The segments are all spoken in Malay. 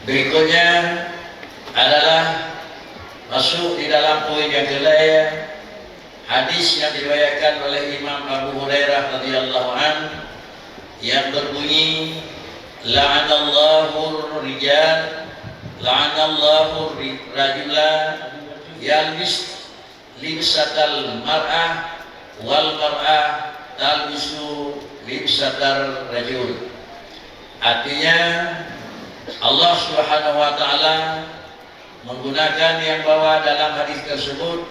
Berikutnya adalah masuk di dalam poin yang kelima, hadis yang diriwayatkan oleh Imam Abu Hurairah radhiyallahu an yang berbunyi, la'anallahu rijal, la'anallahu rajula yalbis libsatal mar'ah wal mar'ah talbisu libsatal rajul. Artinya Allah Subhanahu wa taala menggunakan yang bawah dalam hadis tersebut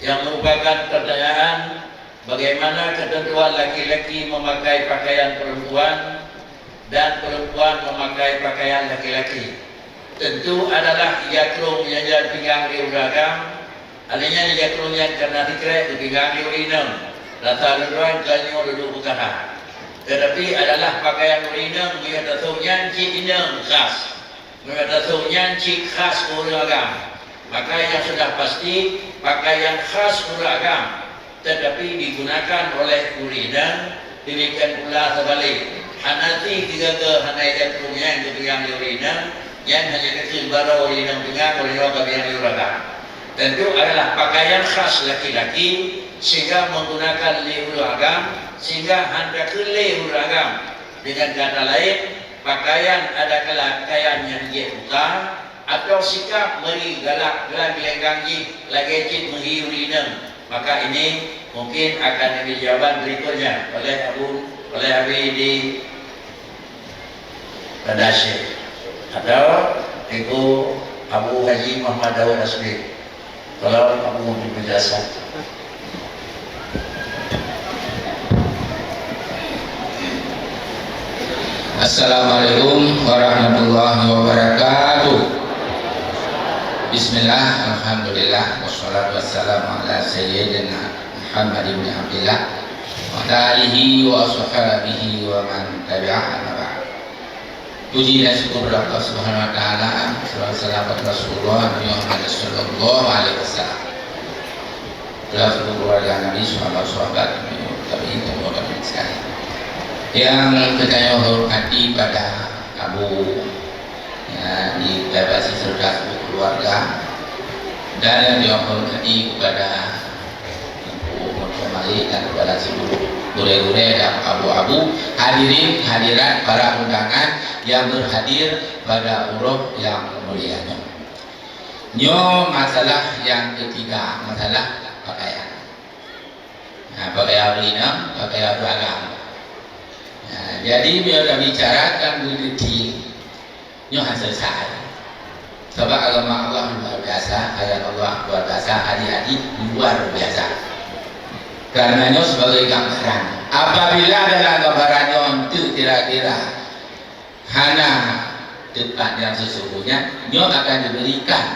yang merupakan pertanyaan bagaimana ketentuan laki-laki memakai pakaian perempuan dan perempuan memakai pakaian laki-laki. Tentu adalah yakrung yang jadi pinggang di uragam, alihnya yakrung yang kena dikrek di pinggang di urinam, rata luruan kanyo duduk bukaha. Tetapi adalah pakaian urinam mengatasunya cik inam khas, mengatasunya cik khas uragam. Maka yang sudah pasti pakaian khas uragam, tetapi digunakan oleh urinam, demikian pula terbalik. Hanati tiga ke hanai yakrungnya yang dipegang di urinam, yang hanya kecil baru urinam pegang oleh orang yang di uragam. Tentu adalah pakaian khas laki-laki sehingga menggunakan lehur agam, sehingga hendak ke lehur agam. Dengan kata lain, pakaian ada pakaian yang dia buka atau sikap meri galak gelang gelenggangi lagi cip menghiurinam. Maka ini mungkin akan dijawab berikutnya oleh Habib di Padasih atau Ibu Abu Haji Muhammad Dawud Asmi. Kalau kamu mau penjelasan. Assalamualaikum warahmatullahi wabarakatuh. Bismillah, alhamdulillah, wassalatu wassalamu ala sayyidina Muhammad ibn Abdillah wa alihi wa sahbihi wa man tabi'ahu. Puji dan syukur kepada Allah Subhanahu wa taala, salawat Rasulullah Muhammad sallallahu alaihi wasallam. Seluruh keluarga Nabi sahabat-sahabat tabi'in dan sekalian. Yang kita hormati pada Abu ya, di bebasi serta keluarga, dan yang dihormati kepada Ibu Malik dan kepada seluruh gure-gure dan abu-abu, hadirin hadirat para undangan yang berhadir pada uruf yang mulia. Masalah yang ketiga, masalah pakaian. Nah, pakaian urinam, pakaian beragam. Nah, jadi bila kita bicarakan begitu, hasil selesai. Sebab agama Allah luar biasa, ayat Allah luar biasa, adik-adik luar biasa. Karenanya sebagai gambaran, apabila dalam gambarannya untuk kira-kira hana tempat yang sesungguhnya, nyo akan diberikan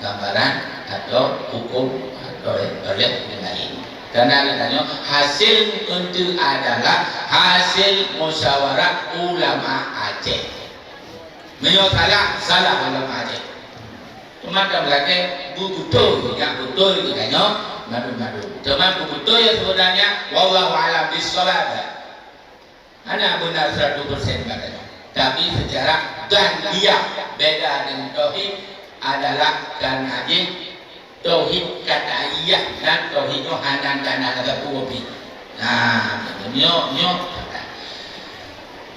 gambaran atau hukum atau oleh yang lain. Karena katanya hasil untuk adalah hasil musyawarah ulama Aceh. Menyo salah ulama Aceh. Maka belakang betul yang betul itu katanya madu-madu. Teman betul ya sebenarnya wallahu a'lam bissawab. Ana benar 100% katanya. Tapi secara dia beda dengan tauhid adalah kan haji tauhid kata iya dan tauhid hanan dan ada kubi. Nah, nyo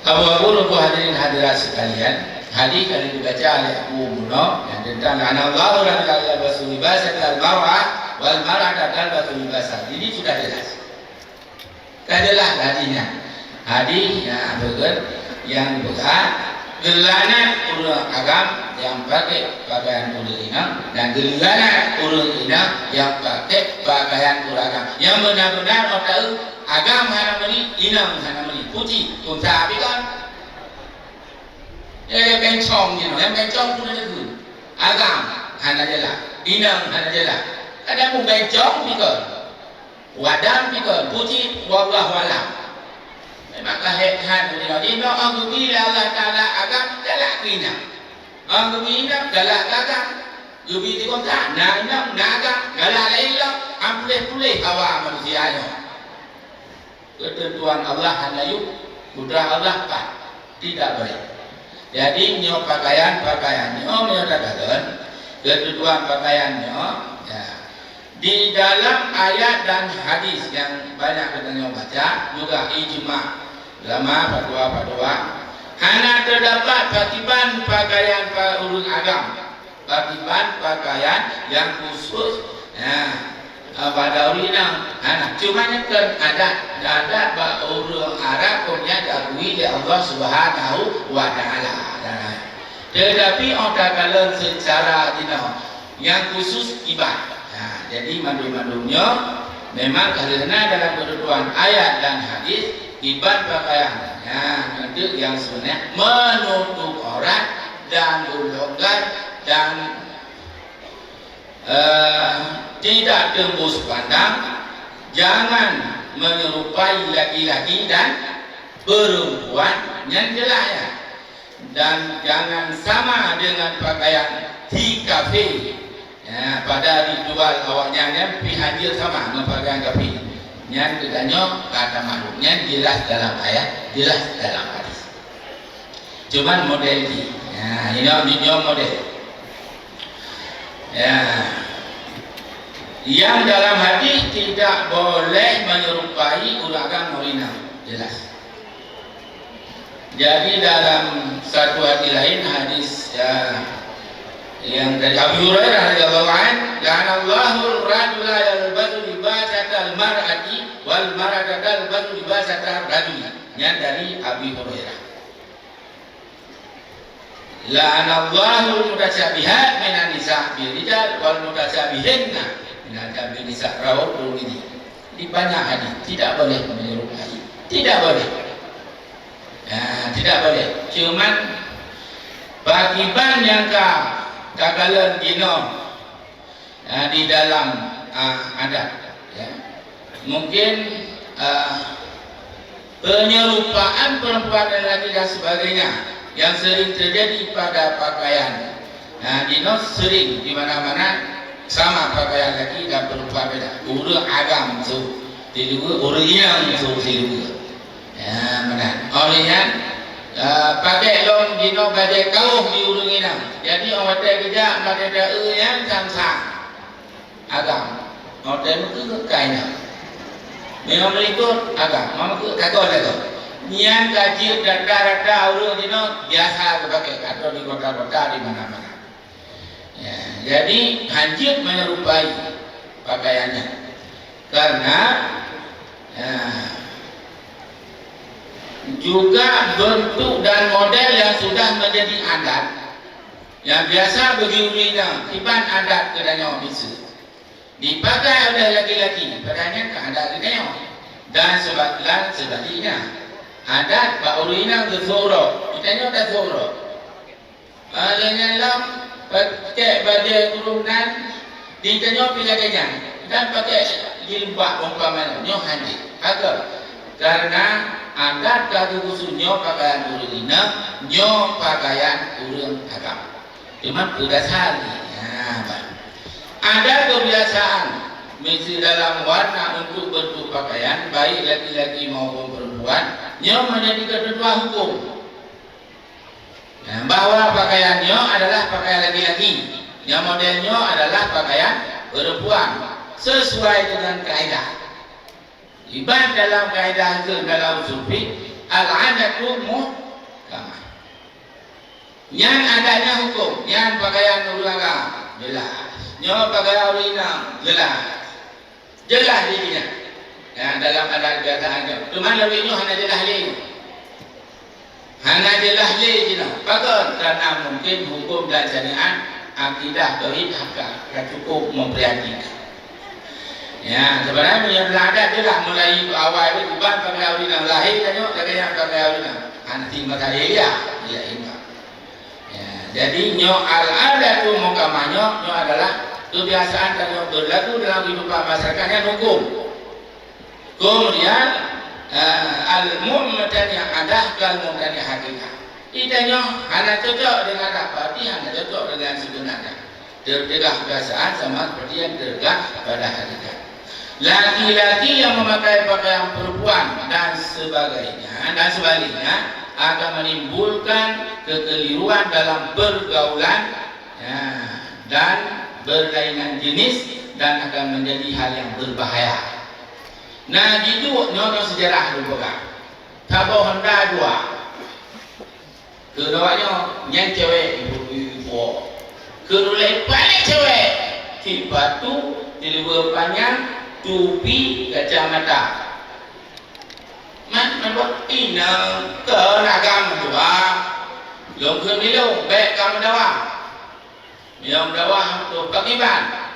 Abu hadirin hadirat sekalian, hadis yang dibaca oleh Abu Muno yang tentang anallahu la ilaha illa libasat al-mar'ah wal mar'ata talbatu libasat. Ini sudah jelas. Adalah hadisnya. Hadis yang bukan gelana urang agam yang pakai pakaian urang inam dan gelana urang inam yang pakai pakaian urang agam. Yang benar-benar tahu agam hana meni, inam hana meni. Putih, unta kan? Bencong ni, yang bencong pun ada tu. Agam hana jelas, inam hana jelas. Ada mu bencong pikir, wadam pikir, putih wallahu alam. Maka hehan dunia ini orang bila Allah Taala agam galak kina, orang bila galak agam, gubi di kontak, nang naga galak lain lah, ampuleh awak manusia. Ketentuan Allah hanya yuk, kudrah Allah pak tidak boleh. Jadi nyo pakaiannya nyo katakan kedudukan pakaiannya ya. Di dalam ayat dan hadis yang banyak kita nyo baca juga ijma ulama fatwa hanya terdapat patiban pakaian urus agama, patiban pakaian yang khusus pada urinang anak cumanya kan ada orang Arab punya diakui oleh Allah Subhanahu wa taala. Tetapi orang kalau secara yang khusus ibadah. Jadi mandu-mandunya memang karena dalam ketentuan ayat dan hadis ibadah pakaian nanti yang sebenarnya menutup aurat dan berlonggar dan tidak tembus pandang, jangan menyerupai laki-laki dan perempuan yang jelas ya. Dan jangan sama dengan pakaian di kafe ya, pada dijual awalnya pihak dia sama dengan pakaian kafe yang katanya kata makhluknya jelas dalam ayat, jelas dalam hadis. Cuman model ini ya, ini model ya. Yang dalam hadis tidak boleh menyerupai uragan Maulina, jelas. Jadi dalam satu hadis lain hadis yang dari Abu Hurairah radhiyallahu anhu, "La'anallahu ar-rajula yalbasu libasatal mar'ati wal mar'ata talbasu libasatal rajuli." Yang dari Abu Hurairah. La'anallahu al-mutasyabihat minan nisa' birijal wal mutasyabihinna minal nisa' rawahu ini. Di banyak hadis tidak boleh menyerupai, tidak boleh. Ya, tidak boleh. Cuman bagiban yang kagalan dino di dalam adat ya. Mungkin penyerupaan perempuan dan laki dan sebagainya yang sering terjadi pada pakaian. Dino sering di mana-mana sama pakaian laki dan perempuan beda. Urut agam tu, tidur urut yang tu tidur. Ya, benar. Olehnya pakai long dino badai kau di urut ini. Jadi orang kerja pada yang sama agam. Orang itu kainnya. Memang berikut agam. Memang itu kagak lagi. Nian gaji dan darah urut dino biasa pakai atau di kota-kota di mana-mana. Ya, jadi hancur menyerupai pakaiannya karena juga bentuk dan model yang sudah menjadi adat yang biasa bagi urina iban adat kedanya bisu dipakai oleh laki-laki padanya keadaan kedanya dan sebaliknya adat pak urina bersoro kitanya tak soro adanya lam pakai baju turunan ditanya pilihnya dan pakai jilbab umpamanya nyo haji agar karena adat kaki khusus nyo pakaian urina nyo pakaian urun agama cuma udah sehari ya, ada kebiasaan mesti dalam warna untuk bentuk pakaian baik laki-laki maupun perempuan nyo menjadi ketentuan hukum ya, bahwa pakaiannya adalah pakaian laki-laki yang modelnya adalah pakaian perempuan sesuai dengan kaidah ibarat dalam kaidah itu dalam sufi al-adatu muhkamah yang adanya hukum yang pakaian ulama jelas yang pakaian urina jelas dirinya ya, dalam adat biasanya cuma lebihnya hanya jelas lagi hanya jelas lagi karena mungkin hukum dan syariat akidah tauhid agak cukup memprihatinkan. Ya, sebenarnya adat jelas mulai awal itu bukan pakai urina lahir tanya yang pakai urina anti matahari ya ini. Ya, jadi nyo al-adatu mukamanya nyo adalah kebiasaan dan berlaku dalam kehidupan masyarakatnya hukum. Kemudian al-mu'matan yang ada kal-mu'matan yang hakikat. Itanya hanya cocok dengan apa? Dia hanya cocok dengan sebenarnya. Terdedah kebiasaan sama seperti yang terdedah pada hakikat. Laki-laki yang memakai pakaian perempuan dan sebagainya dan sebaliknya akan menimbulkan kekeliruan dalam pergaulan ya, dan berlainan jenis dan akan menjadi hal yang berbahaya. Nah, gitu nyono sejarah dulu kan. Tabo Honda dua. Keduanya yang cewek ibu-ibu. Kedua paling cewek. Di batu, di luar panjang, tupi, kacamata. Man buat inang kenagam dua. Long kemilu, baik kamu dawa. Yang dawa untuk pakiban.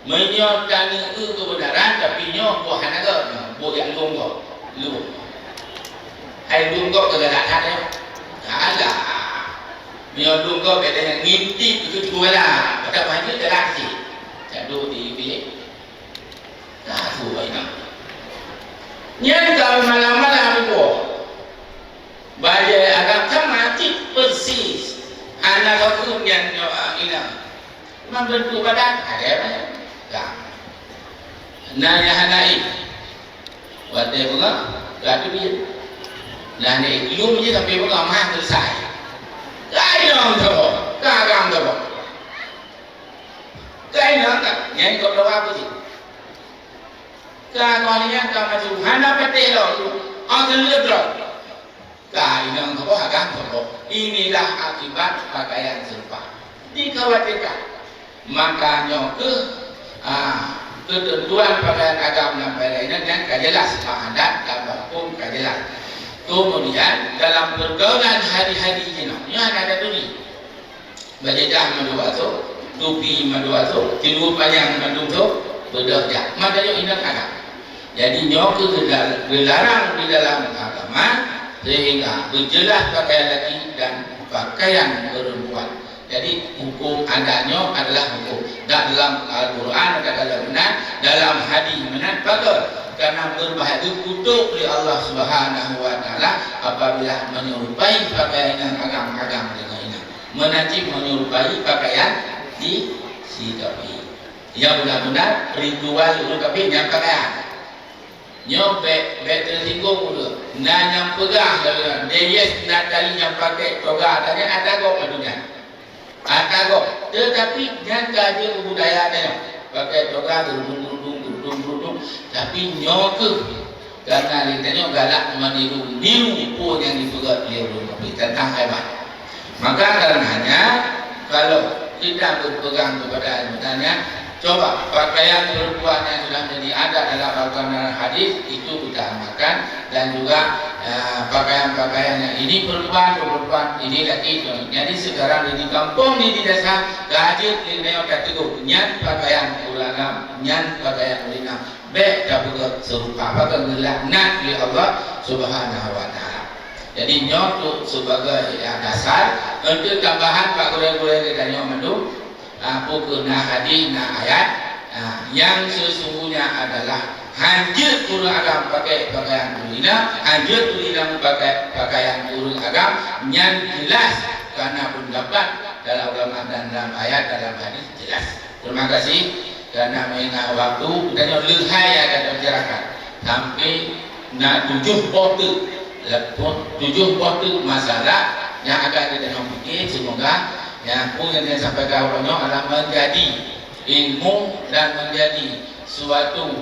Menyodani kebenaran tapi nyo buah naga buah yang lungkok lu hai lungkok kegalatan ya ada menyod lungkok beda yang ngintip itu jualan pada banyak galasi jadu TV tak suai nak nyan kalau malam-malam buah baju agak mati persis anak aku yang ini membentuk badan ada nanya hanai wadai bunga gadu dia nanya ilmu je sampai bunga mah selesai kainang tu kagam tu kainang tak yang kau tahu apa sih kagaknya kau macam hana pete lo orang lelaki kainang tu agam tu inilah akibat pakaian serupa dikhawatirkan makanya ketentuan pakaian agama dan lainnya yang jelas adat dan hukum jelas. Kemudian dalam pergaulan hari-hari ini, yang ada tuli, bajedah madua tu, tupi madua tu, tilu panjang madua tu, berdaya. Maknanya ini agama. Jadi nyoke dilarang di dalam agama sehingga berjelas pakaian laki dan pakaian perempuan. Jadi hukum adanya adalah hukum. Dalam Al-Quran adalah benar, dalam hadis benar, bagus. Karena berbahaya dikutuk oleh Allah Subhanahu Wa Taala apabila menyerupai pakaian agama dengan ini. Menanti menyerupai pakaian di sikapi. Yang benar-benar ritual sikapi yang pakaian. Nyobek tersinggung dulu. Nah yang pegang dalam deyes nak tali yang pakai toga tanya ada kok madunya. Atago, tetapi jangan kaji budaya dia pakai toga berundung, tapi nyoke karena ditanya galak meniru pun yang dipegang dia tentang hewan. Maka karenanya kalau tidak berpegang kepada misalnya, coba pakaian perempuan yang sudah menjadi ada dalam Al-Quran hadis itu kita amalkan dan juga pakaian-pakaian yang ini perempuan ini laki. Jadi sekarang di kampung ini di desa gaji ini orang tegur nyan pakaian ulama nyan pakaian ulama be dapat serupa pakaian laknat oleh Allah Subhanahu Wa Taala. Jadi nyok sebagai dasar untuk tambahan pak guru-guru kita nyok mendu pukul hadis ayat yang sesungguhnya adalah hancur urut agam pakai pakaian ulina, hancur ulina pakai pakaian urut agam yang jelas karena pendapat dalam ulama dan dalam ayat dalam hadis jelas. Terima kasih karena mengingat waktu dan yang lehai akan membicarakan sampai nak 7 potu masalah yang akan kita fikir. Semoga yang pun yang saya sampaikan adalah menjadi ilmu dan menjadi suatu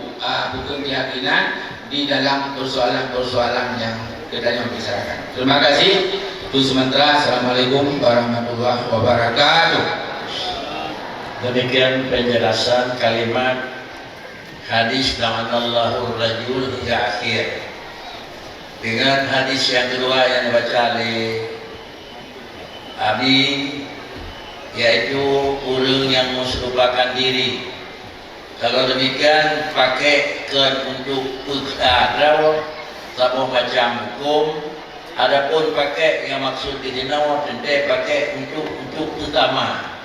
bukan keyakinan di dalam persoalan-persoalan yang kita bicarakan. Terima kasih. Itu sementara. Assalamualaikum warahmatullahi wabarakatuh. Demikian penjelasan kalimat hadis la'anallahu rajul hingga akhir. Dengan hadis yang kedua yang dibaca oleh Abi, yaitu orang yang melupakan diri. Kalau demikian pakai untuk pekadau sama macam hukum. Adapun pakai yang maksud di dinawa tentu pakai untuk utama.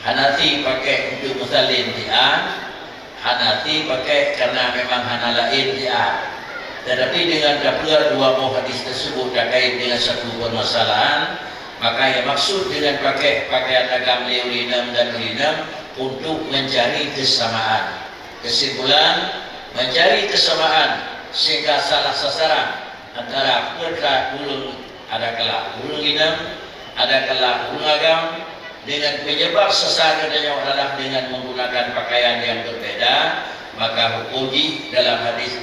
Hanafi pakai untuk musalin dia. Hanafi pakai karena memang hana lain dia. Tetapi dengan dapur dua buah hadis tersebut terkait dengan satu permasalahan, maka yang maksud dengan pakai pakaian agama urinam dan urinam untuk mencari kesamaan. Kesimpulan, mencari kesamaan sehingga salah sasaran antara putra ulun ada kala ulun inam, ada kala ulun agam, dengan penyebab sesat adanya adalah dengan menggunakan pakaian yang berbeda, maka hukum dalam hadis